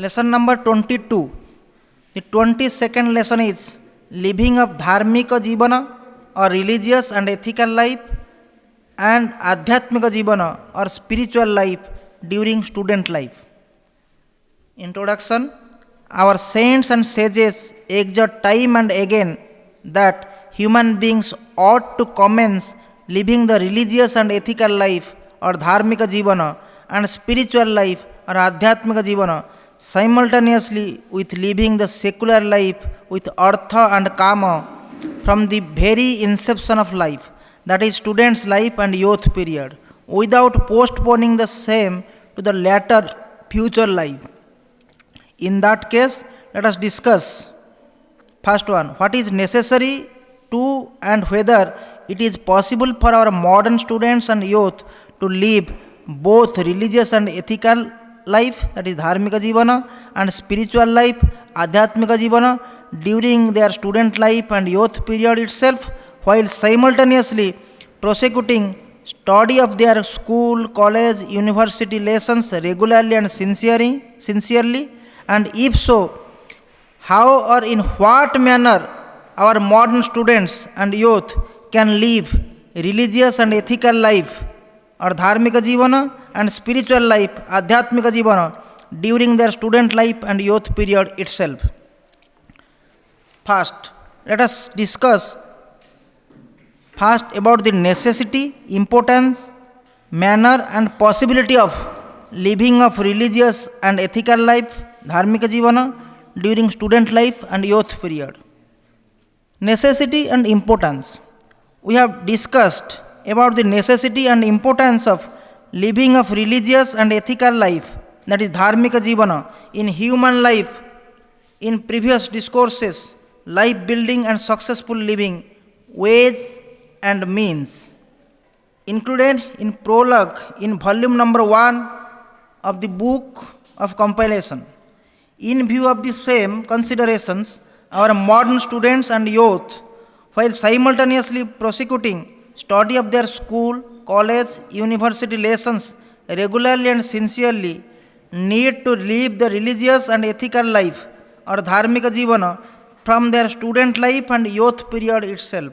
Lesson number 22. The 22nd lesson is living of dharmika jivana or religious and ethical life and adhyatmika jivana or spiritual life during student life. Introduction. Our saints and sages exhort time and again that human beings ought to commence living the religious and ethical life or dharmika jivana and spiritual life or adhyatmika jivana simultaneously with living the secular life with artha and kama from the very inception of life, that is student's life and youth period, without postponing the same to the latter future life. In that case, let us discuss first one, what is necessary to and whether it is possible for our modern students and youth to live both religious and ethical life, that is dharmika jivana, and spiritual life, adhyatmika jivana, during their student life and youth period itself, while simultaneously prosecuting study of their school, college, university lessons regularly and sincerely, and if so, how or in what manner our modern students and youth can live religious and ethical life or dharmika jivana and spiritual life, adhyatmika jivana, during their student life and youth period itself. First, let us discuss first about the necessity, importance, manner and possibility of living of religious and ethical life, dharmika jivana, during student life and youth period. Necessity and importance. We have discussed about the necessity and importance of living of religious and ethical life, that is dharmika jivana, in human life in previous discourses, life building and successful living, ways and means, included in prologue in volume number 1 of the book of compilation. In view of the same considerations, our modern students and youth, while simultaneously prosecuting study of their school, college, university lessons regularly and sincerely, need to live the religious and ethical life or dharmika jivana from their student life and youth period itself.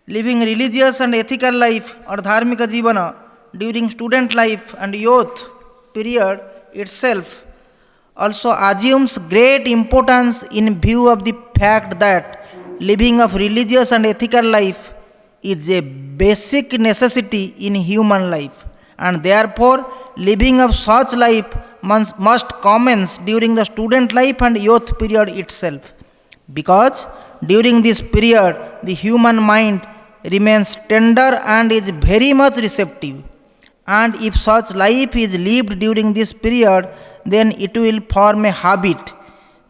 Living religious and ethical life or dharmika jivana during student life and youth period itself also assumes great importance in view of the fact that living of religious and ethical life is a basic necessity in human life, and therefore living of such life must commence during the student life and youth period itself, because during this period the human mind remains tender and is very much receptive, and if such life is lived during this period, then it will form a habit,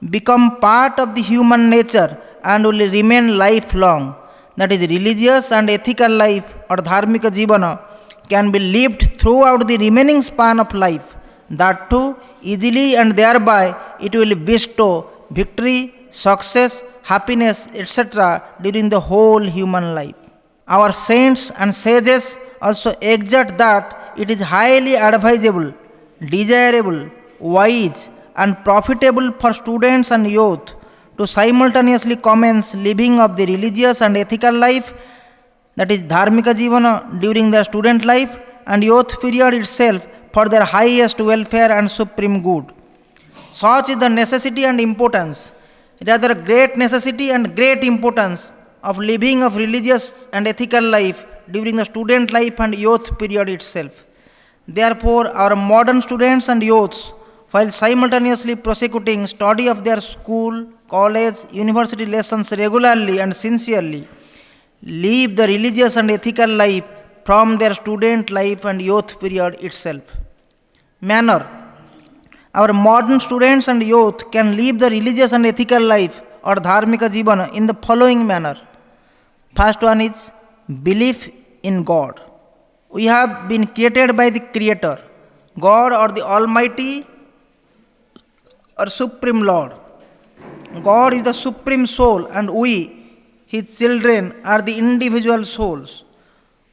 become part of the human nature and will remain lifelong. That is, religious and ethical life or dharmika jivana can be lived throughout the remaining span of life, that too easily, and thereby it will bestow victory, success, happiness, etc. during the whole human life. Our saints and sages also exhort that it is highly advisable, desirable, wise and profitable for students and youth to simultaneously commence living of the religious and ethical life, that is dharmika jivana, during their student life and youth period itself for their highest welfare and supreme good. Such is the necessity and importance, rather great necessity and great importance of living of religious and ethical life during the student life and youth period itself. Therefore, our modern students and youths, while simultaneously prosecuting study of their school, college, university lessons regularly and sincerely, live the religious and ethical life from their student life and youth period itself. Manner. Our modern students and youth can live the religious and ethical life or dharmika jivana in the following manner. First one is belief in God. We have been created by the Creator, God or the Almighty or Supreme Lord. God is the Supreme Soul and we, His children, are the individual souls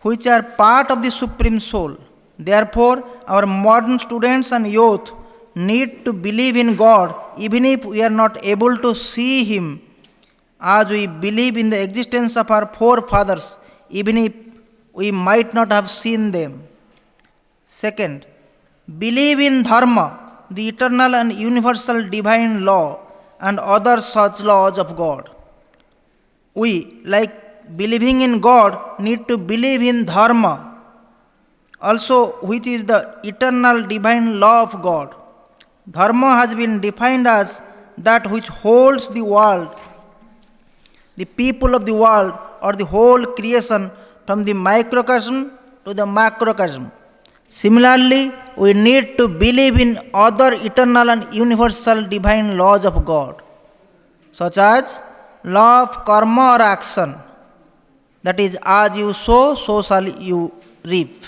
which are part of the Supreme Soul. Therefore, our modern students and youth need to believe in God even if we are not able to see Him, as we believe in the existence of our forefathers even if we might not have seen them. Second, believe in Dharma, the eternal and universal divine law, and other such laws of God. We, like believing in God, need to believe in Dharma, also which is the eternal divine law of God. Dharma has been defined as that which holds the world, the people of the world, or the whole creation from the microcosm to the macrocosm. Similarly, we need to believe in other eternal and universal divine laws of God, such as law of karma or action, that is, as you sow, so shall you reap.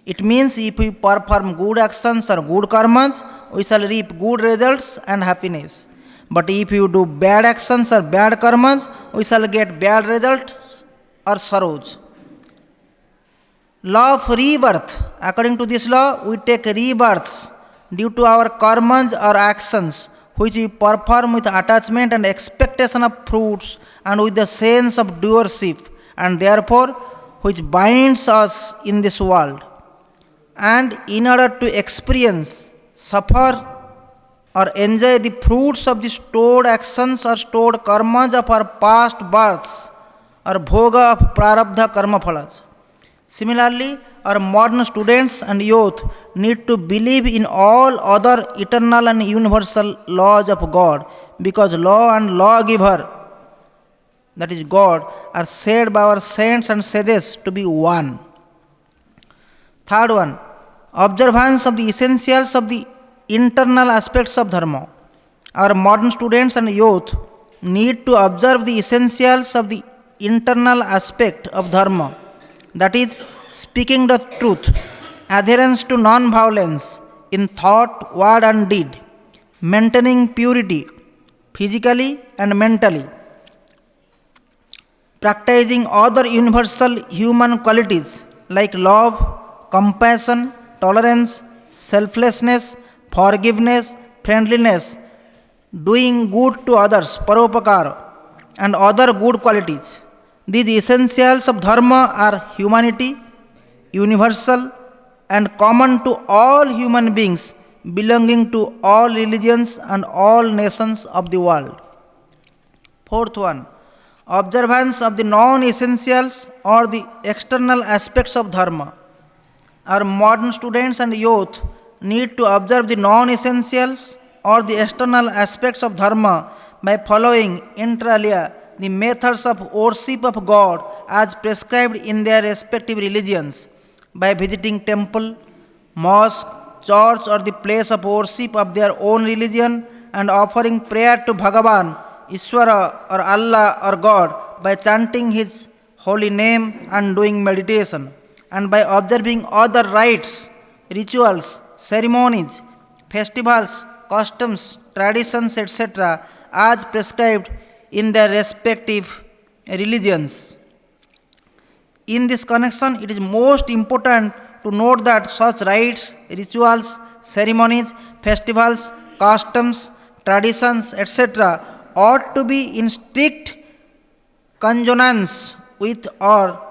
It means if we perform good actions or good karmas, we shall reap good results and happiness. But if you do bad actions or bad karmas, we shall get bad results or sorrows. Law of rebirth. According to this law, we take rebirths due to our karmas or actions which we perform with attachment and expectation of fruits and with the sense of doership, and therefore which binds us in this world. And in order to experience, suffer, or enjoy the fruits of the stored actions or stored karmas of our past births or bhoga of prarabdha karma phalas. Similarly, our modern students and youth need to believe in all other eternal and universal laws of God, because law and lawgiver, that is God, are said by our saints and sages to be one. Third one, observance of the essentials of the internal aspects of Dharma. Our modern students and youth need to observe the essentials of the internal aspect of Dharma, that is, speaking the truth, adherence to non-violence in thought, word and deed, maintaining purity physically and mentally, practicing other universal human qualities like love, compassion, tolerance, selflessness, forgiveness, friendliness, doing good to others, paropakara, and other good qualities. These essentials of Dharma are humanity, universal, and common to all human beings belonging to all religions and all nations of the world. Fourth one, observance of the non-essentials or the external aspects of Dharma. Our modern students and youth need to observe the non-essentials or the external aspects of Dharma by following inter alia the methods of worship of God as prescribed in their respective religions, by visiting temple, mosque, church or the place of worship of their own religion, and offering prayer to Bhagavan, Ishvara or Allah or God by chanting His holy name and doing meditation, and by observing other rites, rituals, ceremonies, festivals, customs, traditions, etc., as prescribed in their respective religions. In this connection, it is most important to note that such rites, rituals, ceremonies, festivals, customs, traditions, etc., ought to be in strict consonance with or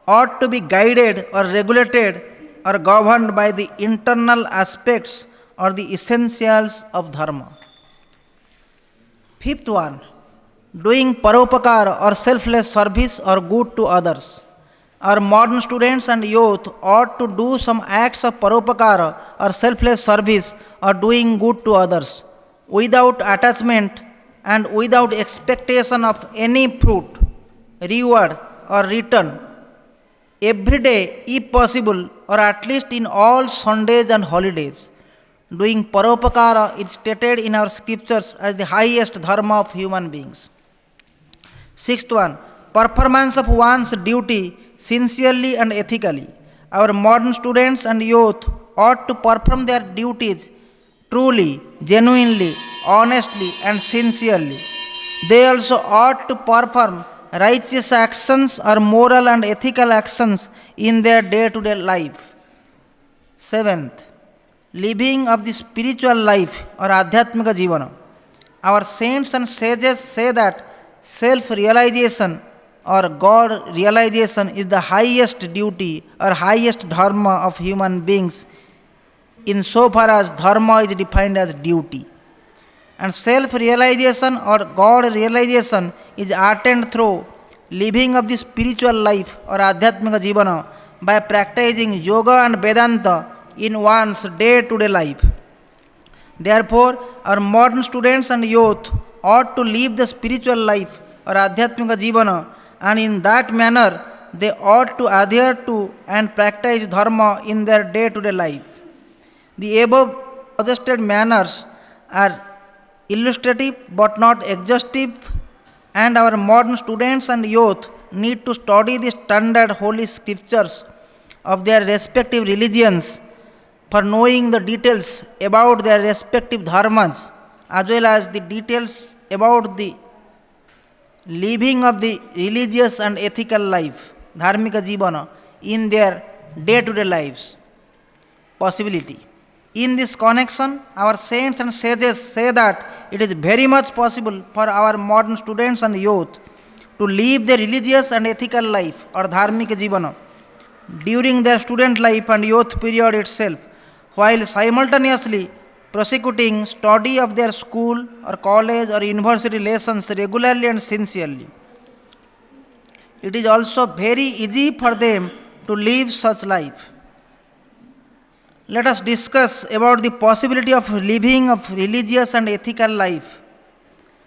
ought to be guided or regulated or governed by the internal aspects or the essentials of Dharma. Fifth one, doing paropakara or selfless service or good to others. Our modern students and youth ought to do some acts of paropakara or selfless service or doing good to others without attachment and without expectation of any fruit, reward or return, every day if possible, or at least in all Sundays and holidays. Doing paropakara is stated in our scriptures as the highest dharma of human beings. Sixth one, performance of one's duty sincerely and ethically. Our modern students and youth ought to perform their duties truly, genuinely, honestly, and sincerely. They also ought to perform righteous actions or moral and ethical actions in their day-to-day life. Seventh, living of the spiritual life or adhyatmika jivana. Our saints and sages say that self realization or God realization is the highest duty or highest dharma of human beings insofar as dharma is defined as duty. And self realization or God realization is attained through living of the spiritual life or adhyatmika jivana by practicing yoga and Vedanta in one's day to day life. Therefore, our modern students and youth ought to live the spiritual life or adhyatmika jivana, and in that manner they ought to adhere to and practice dharma in their day to day life. The above suggested manners are illustrative but not exhaustive, and our modern students and youth need to study the standard holy scriptures of their respective religions for knowing the details about their respective dharmas as well as the details about the living of the religious and ethical life, dharmika jivana, in their day to day lives. Possibility. In this connection, our saints and sages say that it is very much possible for our modern students and youth to live their religious and ethical life or dharmika jivana during their student life and youth period itself, while simultaneously prosecuting study of their school or college or university lessons regularly and sincerely. It is also very easy for them to live such life. Let us discuss about the possibility of living of religious and ethical life.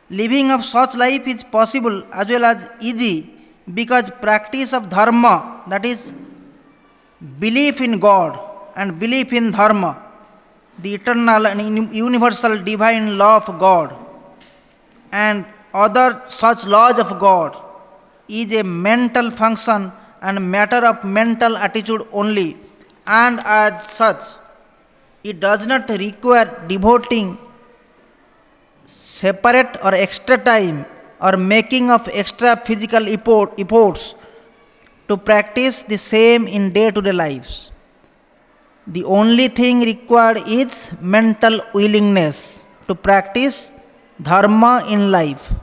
Living of such life is possible as well as easy because practice of dharma, that is belief in God and belief in dharma, the eternal and universal divine law of God, and other such laws of God, is a mental function and matter of mental attitude only, and as such it does not require devoting separate or extra time or making of extra physical efforts to practice the same in day to day lives. The only thing required is mental willingness to practice dharma in life.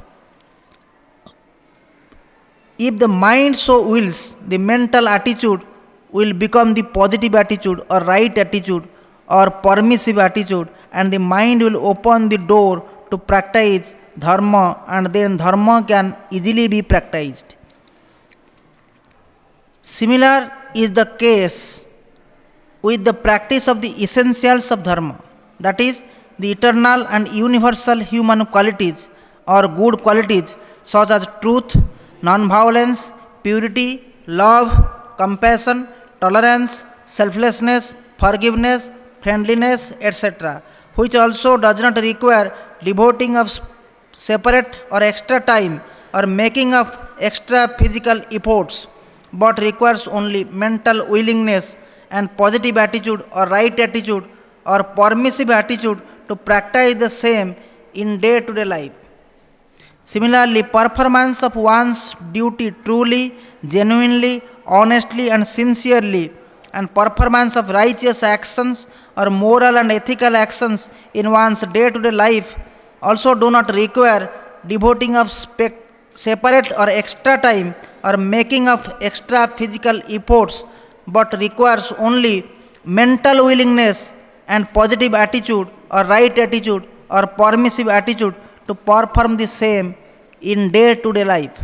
If the mind so wills, the mental attitude will become the positive attitude or right attitude or permissive attitude, and the mind will open the door to practice dharma, and then dharma can easily be practiced. Similar is the case with the practice of the essentials of dharma, that is, the eternal and universal human qualities or good qualities such as truth, non-violence, purity, love, compassion, tolerance, selflessness, forgiveness, friendliness, etc., which also does not require devoting of separate or extra time or making of extra physical efforts, but requires only mental willingness and positive attitude or right attitude or permissive attitude to practice the same in day to day life. Similarly, performance of one's duty truly, genuinely, honestly, and sincerely, and performance of righteous actions or moral and ethical actions in one's day to day life also do not require devoting of separate or extra time or making of extra physical efforts, but requires only mental willingness and positive attitude or right attitude or permissive attitude to perform the same in day to day life.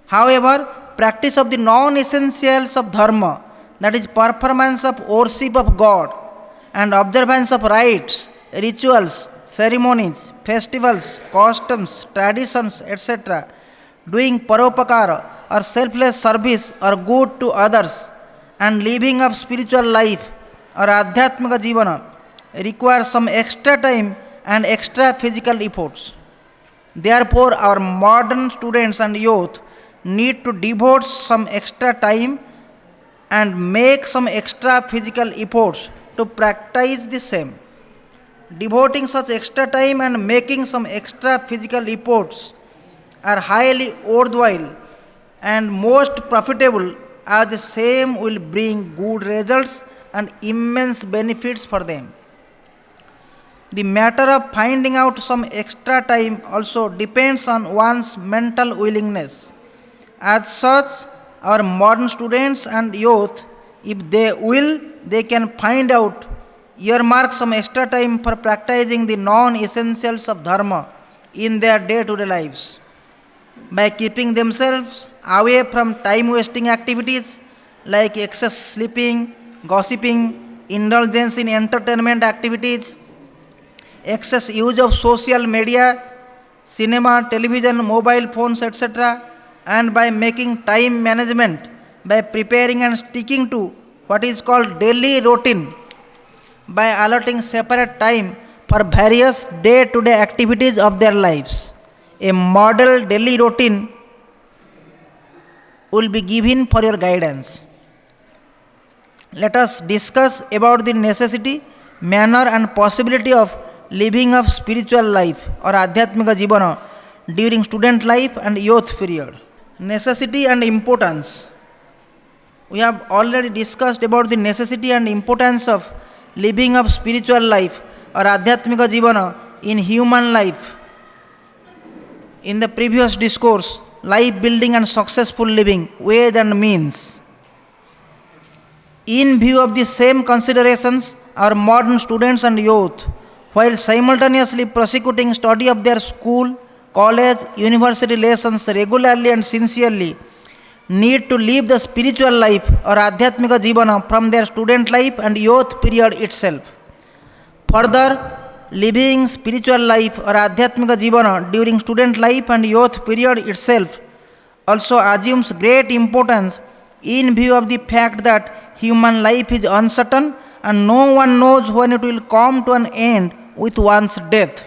However, practice of the non essentials of dharma, that is, performance of worship of God and observance of rites, rituals, ceremonies, festivals, customs, traditions, etc., doing paropakara or selfless service or good to others, and living of spiritual life or adhyatmika jivana requires some extra time and extra physical efforts. Therefore, our modern students and youth need to devote some extra time and make some extra physical efforts to practice the same. Devoting such extra time and making some extra physical efforts are highly worthwhile and most profitable, as the same will bring good results and immense benefits for them. The matter of finding out some extra time also depends on one's mental willingness. As such, our modern students and youth, if they will, they can find out, earmark some extra time for practicing the non essentials of Dharma in their day to day lives. By keeping themselves away from time wasting activities like excess sleeping, gossiping, indulgence in entertainment activities, excess use of social media, cinema, television, mobile phones, etc., and by making time management by preparing and sticking to what is called daily routine, by allotting separate time for various day to day activities of their lives. A model daily routine will be given for your guidance. Let us discuss about the necessity, manner and possibility of living of spiritual life or Adhyatmika Jivana during student life and youth period. Necessity and importance. We have already discussed about the necessity and importance of living of spiritual life or Adhyatmika Jivana in human life. In the previous discourse, life building and successful living, ways and means. In view of the same considerations, our modern students and youth, while simultaneously prosecuting study of their school, college, university lessons regularly and sincerely, need to live the spiritual life or Adhyatmika Jivana from their student life and youth period itself. Further, living spiritual life or Adhyatmika Jivana during student life and youth period itself also assumes great importance in view of the fact that human life is uncertain and no one knows when it will come to an end with one's death.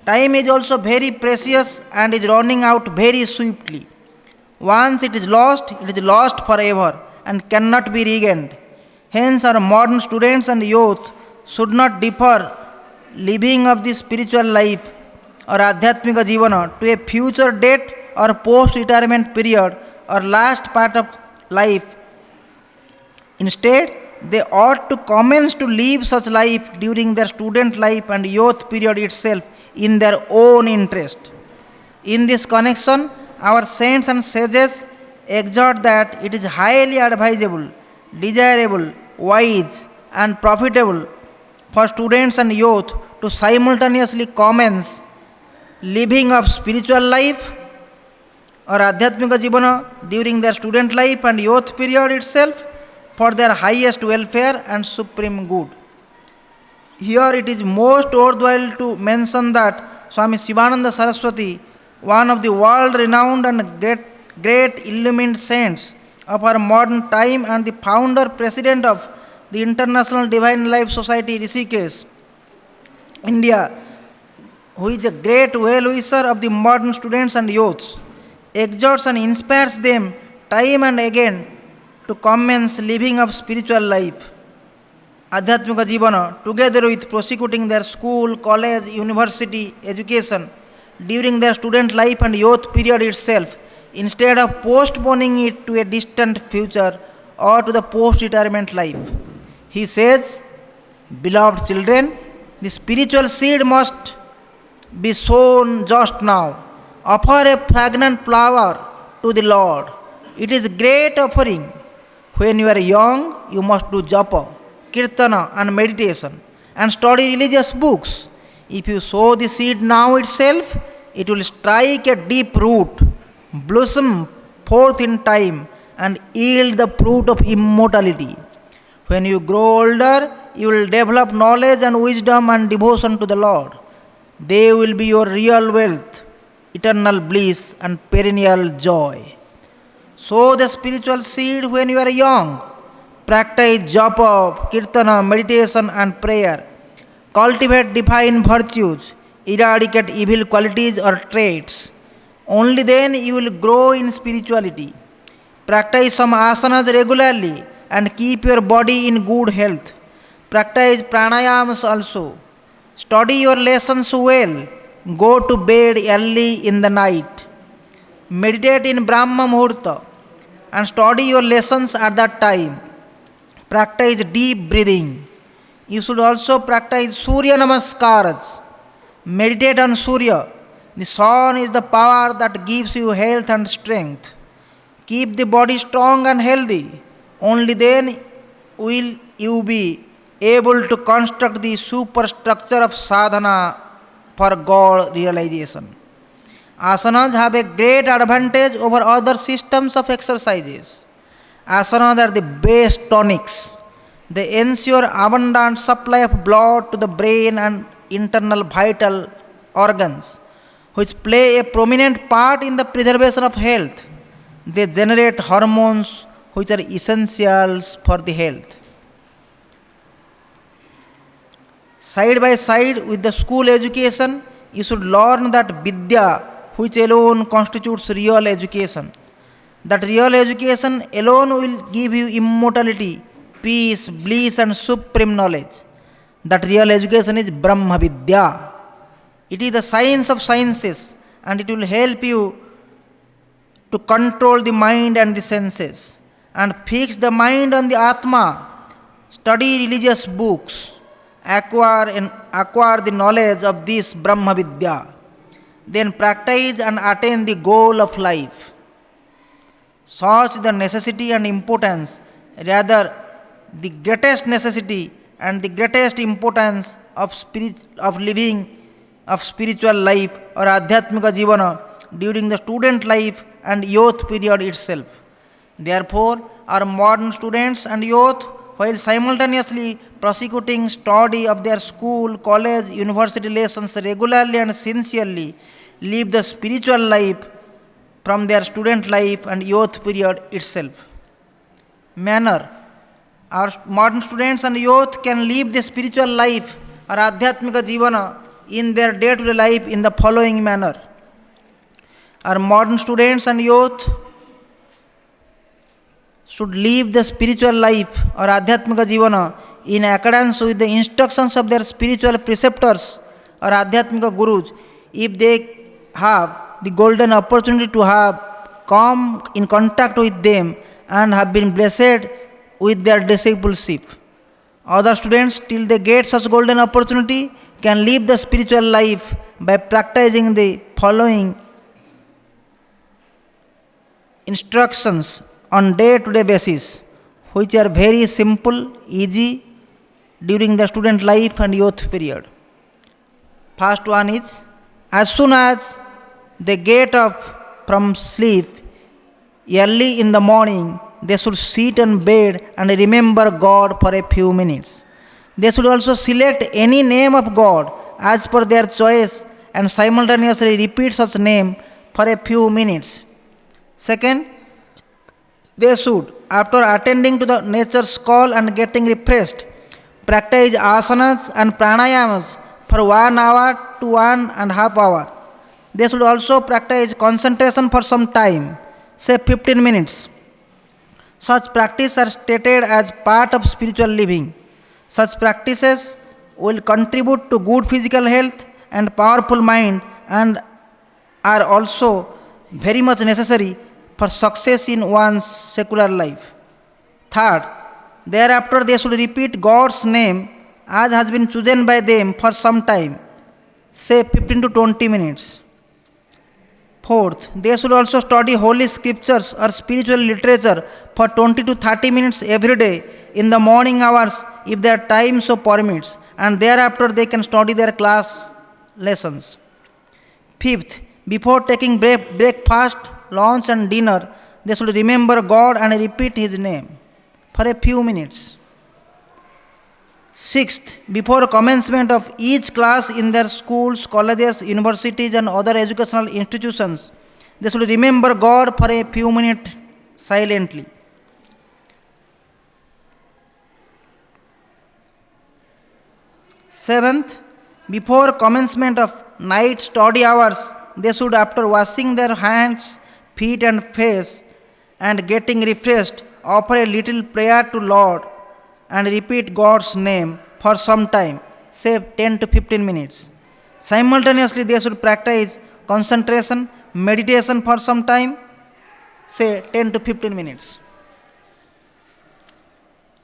Time is also very precious and is running out very swiftly. Once it is lost forever and cannot be regained. Hence, our modern students and youth should not defer living of the spiritual life or Adhyatmika Jivana to a future date or post-retirement period or last part of life. Instead, they ought to commence to live such life during their student life and youth period itself in their own interest. In this connection, our saints and sages exhort that it is highly advisable, desirable, wise, and profitable for students and youth to simultaneously commence living of spiritual life or Adhyatmika Jivana during their student life and youth period itself for their highest welfare and supreme good. Here it is most worthwhile to mention that Swami Sivananda Saraswati, one of the world-renowned and great illumined saints of our modern time and the founder president of the International Divine Life Society Rishikesh, India, who is a great well-wisher of the modern students and youths, exhorts and inspires them time and again to commence living of spiritual life, Adhyatmika Jivana, together with prosecuting their school, college, university education during their student life and youth period itself, instead of postponing it to a distant future or to the post-retirement life. He says, beloved children, the spiritual seed must be sown just now. Offer a fragrant flower to the Lord. It is a great offering. When you are young, you must do japa, kirtana and meditation and study religious books. If you sow the seed now itself, it will strike a deep root, blossom forth in time and yield the fruit of immortality. When you grow older, you will develop knowledge and wisdom and devotion to the Lord. They will be your real wealth, eternal bliss and perennial joy. Sow the spiritual seed when you are young. Practice japa, kirtana, meditation and prayer. Cultivate divine virtues. Eradicate evil qualities or traits. Only then you will grow in spirituality. Practice some asanas regularly and keep your body in good health. Practice pranayams also. Study your lessons well. Go to bed early in the night. Meditate in Brahma Muhurta and study your lessons at that time. practice deep breathing. You should also practice Surya Namaskaras. Meditate on Surya. The sun is the power that gives you health and strength. Keep the body strong and healthy. Only then will you be able to construct the superstructure of sadhana for God realization. Asanas have a great advantage over other systems of exercises. Asanas are the best tonics. They ensure abundant supply of blood to the brain and internal vital organs, which play a prominent part in the preservation of health. They generate hormones which are essentials for the health. Side by side with the school education, you should learn that Vidya, which alone constitutes real education. That real education alone will give you immortality, peace, bliss, and supreme knowledge. That real education is Brahma Vidya. It is the science of sciences, and it will help you to control the mind and the senses and fix the mind on the Atma. Study religious books, acquire the knowledge of this Brahma Vidya, then practice and attain the goal of life. Such the necessity and importance, rather the greatest necessity and the greatest importance of living of spiritual life or Adhyatmika Jivana during the student life and youth period itself. Therefore, our modern students and youth, while simultaneously prosecuting study of their school, college, university lessons regularly and sincerely, live the spiritual life from their student life and youth period itself. Manner. Our modern students and youth can live the spiritual life or Adhyatmika Jivana in their day-to-day life in the following manner. Our modern students and youth should live the spiritual life or Adhyatmika Jivana in accordance with the instructions of their spiritual preceptors or Adhyatmika Gurus, if they have the golden opportunity to have come in contact with them and have been blessed with their discipleship. Other students, till they get such golden opportunity, can live the spiritual life by practicing the following instructions on day-to-day basis, which are very simple, easy during the student life and youth period. First one is, as soon as they get up from sleep early in the morning, they should sit on bed and remember God for a few minutes. They should also select any name of God as per their choice and simultaneously repeat such name for a few minutes. Second, they should, after attending to the nature's call and getting refreshed, practice asanas and pranayamas for 1 hour to 1.5 hours. They should also practice concentration for some time, say 15 minutes. Such practices are stated as part of spiritual living. Such practices will contribute to good physical health and powerful mind and are also very much necessary for success in one's secular life. Third, thereafter they should repeat God's name as has been chosen by them for some time, say 15 to 20 minutes. Fourth, they should also study holy scriptures or spiritual literature for 20 to 30 minutes every day in the morning hours if their time so permits, and thereafter they can study their class lessons. Fifth, before taking breakfast, lunch and dinner, they should remember God and repeat His name for a few minutes. Sixth, before commencement of each class in their schools, colleges, universities and other educational institutions, they should remember God for a few minutes silently. Seventh, before commencement of night study hours, they should, after washing their hands, feet and face and getting refreshed, offer a little prayer to Lord and repeat God's name for some time, say 10 to 15 minutes. Simultaneously, they should practice concentration, meditation for some time, say 10 to 15 minutes.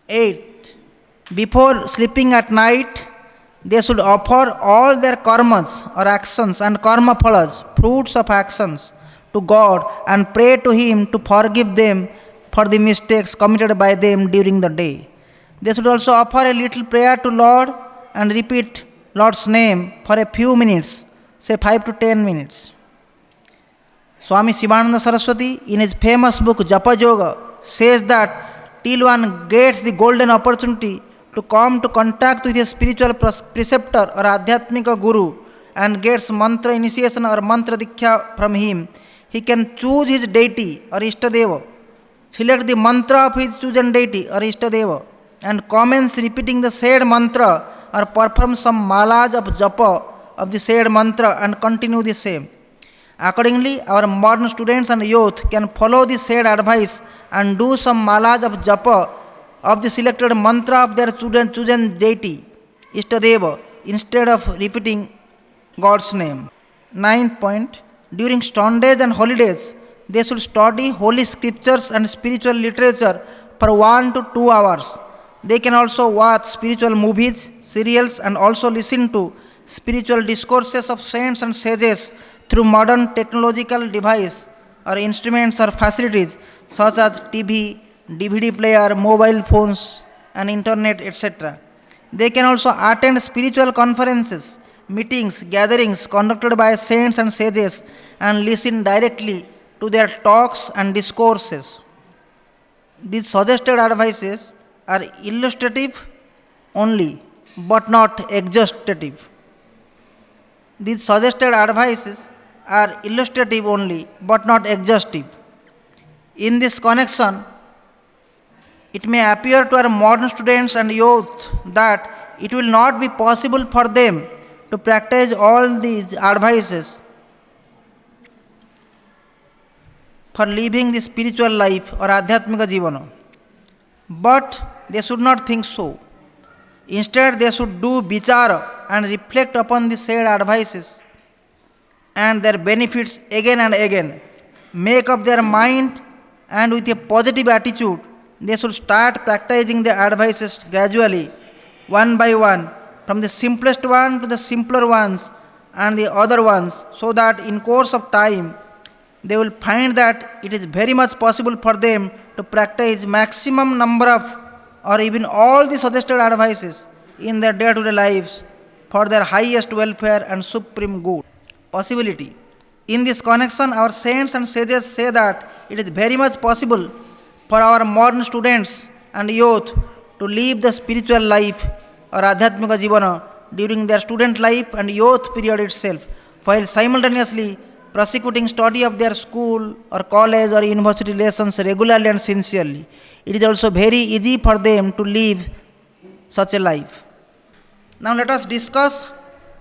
8. Before sleeping at night, they should offer all their karmas or actions and karma phalas, fruits of actions, to God and pray to Him to forgive them for the mistakes committed by them during the day. They should also offer a little prayer to Lord and repeat Lord's name for a few minutes, say 5 to 10 minutes. Swami Shivananda Saraswati, in his famous book Japa Yoga, says that till one gets the golden opportunity to come to contact with a spiritual preceptor or Adhyatmika Guru and gets mantra initiation or mantra diksha from him, he can choose his deity or Ishtadeva, select the mantra of his chosen deity or Ishtadeva, and commence repeating the said mantra or perform some malas of japa of the said mantra and continue the same. Accordingly, our modern students and youth can follow the said advice and do some malas of japa of the selected mantra of their chosen deity, Ishtadeva, instead of repeating God's name. 9th point. During Sundays and holidays, they should study holy scriptures and spiritual literature for 1 to 2 hours. They can also watch spiritual movies, serials, and also listen to spiritual discourses of saints and sages through modern technological devices or instruments or facilities such as TV, DVD player, mobile phones, and internet, etc. They can also attend spiritual conferences, meetings, gatherings conducted by saints and sages and listen directly to their talks and discourses. These suggested advices are illustrative only, but not exhaustive. These suggested advices are illustrative only, but not exhaustive. In this connection, it may appear to our modern students and youth that it will not be possible for them to practice all these advices for living the spiritual life or Adhyatmika Jivana. But they should not think so. Instead, they should do vichara and reflect upon the said advices and their benefits again and again. Make up their mind, and with a positive attitude, they should start practicing the advices gradually, one by one, from the simplest one to the simpler ones and the other ones, so that in course of time they will find that it is very much possible for them to practice maximum number of or even all the suggested advices in their day-to-day lives for their highest welfare and supreme good. Possibility. In this connection, our saints and sages say that it is very much possible for our modern students and youth to live the spiritual life or Adhyatmika Jivana during their student life and youth period itself, while simultaneously prosecuting study of their school or college or university lessons regularly and sincerely. It is also very easy for them to live such a life. Now let us discuss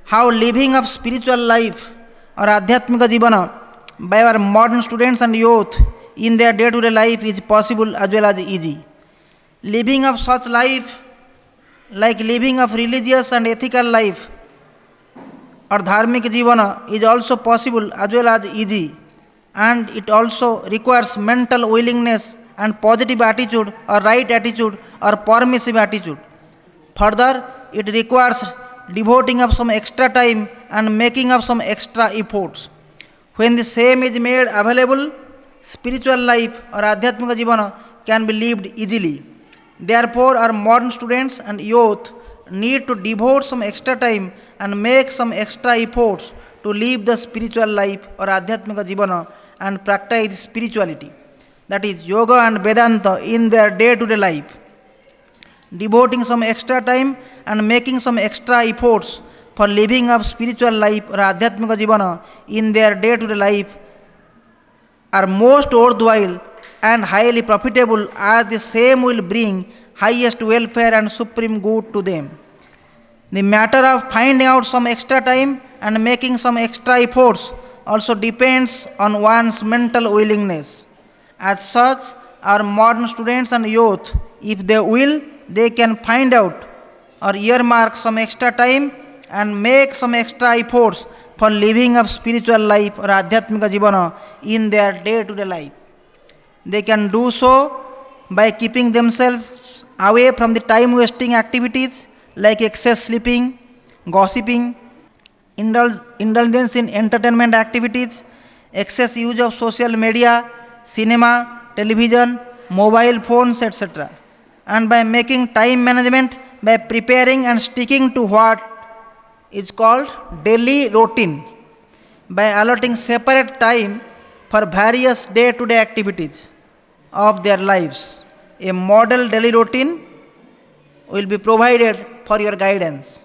how living of spiritual life or Adhyatmika Jivana by our modern students and youth in their day-to-day life is possible as well as easy. Living of such life, like living of religious and ethical life or Dharmik Jivana, is also possible as well as easy, and it also requires mental willingness and positive attitude or right attitude or permissive attitude. Further, it requires devoting of some extra time and making of some extra efforts. When the same is made available, spiritual life or Adhyatmika Jivana can be lived easily. Therefore, our modern students and youth need to devote some extra time and make some extra efforts to live the spiritual life or Adhyatmika Jivana and practice spirituality, that is yoga and Vedanta, in their day-to-day life. Devoting some extra time and making some extra efforts for living of spiritual life or Adhyatmika Jivana in their day-to-day life are most worthwhile and highly profitable, as the same will bring highest welfare and supreme good to them. The matter of finding out some extra time and making some extra efforts also depends on one's mental willingness. As such, our modern students and youth, if they will, they can find out or earmark some extra time and make some extra efforts for living of spiritual life or Adhyatmika Jivana in their day-to-day life. They can do so by keeping themselves away from the time wasting activities like excess sleeping, gossiping, indulgence in entertainment activities, excess use of social media, cinema, television, mobile phones, etc. And by making time management by preparing and sticking to what is called daily routine, by allotting separate time for various day-to-day activities of their lives. A model daily routine will be provided for your guidance.